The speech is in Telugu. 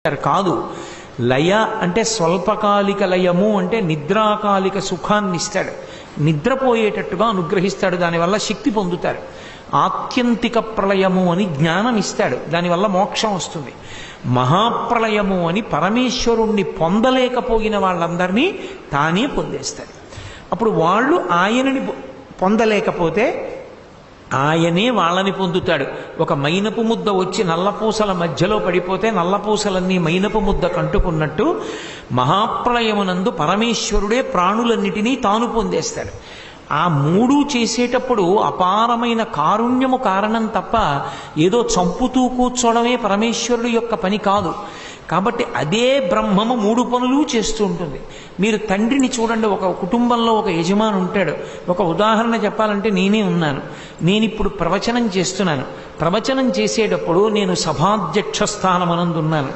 కాదు. లయ అంటే స్వల్పకాలిక లయము అంటే నిద్రాకాలిక సుఖాన్ని ఇస్తాడు, నిద్రపోయేటట్టుగా అనుగ్రహిస్తాడు, దానివల్ల శక్తి పొందుతారు. ఆత్యంతిక ప్రళయము అని జ్ఞానం ఇస్తాడు, దానివల్ల మోక్షం వస్తుంది. మహాప్రళయము అని పరమేశ్వరుణ్ణి పొందలేకపోయిన వాళ్ళందరినీ తానే పొందేస్తాడు. అప్పుడు వాళ్ళు ఆయనని పొందలేకపోతే ఆయనే వాళ్ళని పొందుతాడు. ఒక మైనపు ముద్ద వచ్చి నల్లపూసల మధ్యలో పడిపోతే నల్లపూసలన్నీ మైనపు ముద్ద కంటుకున్నట్టు మహాప్రళయమునందు పరమేశ్వరుడే ప్రాణులన్నిటినీ తాను పొందేస్తాడు. ఆ మూడు చేసేటప్పుడు అపారమైన కారుణ్యము కారణం తప్ప ఏదో చంపుతూ కూర్చోవడమే పరమేశ్వరుడు యొక్క పని కాదు. కాబట్టి అదే బ్రహ్మము మూడు పనులు చేస్తూ ఉంటుంది. మీరు తండ్రిని చూడండి, ఒక కుటుంబంలో ఒక యజమాని ఉంటాడు. ఒక ఉదాహరణ చెప్పాలంటే నేనే ఉన్నాను. నేను ఇప్పుడు ప్రవచనం చేస్తున్నాను. ప్రవచనం చేసేటప్పుడు నేను సభాధ్యక్ష స్థానమనందున్నాను.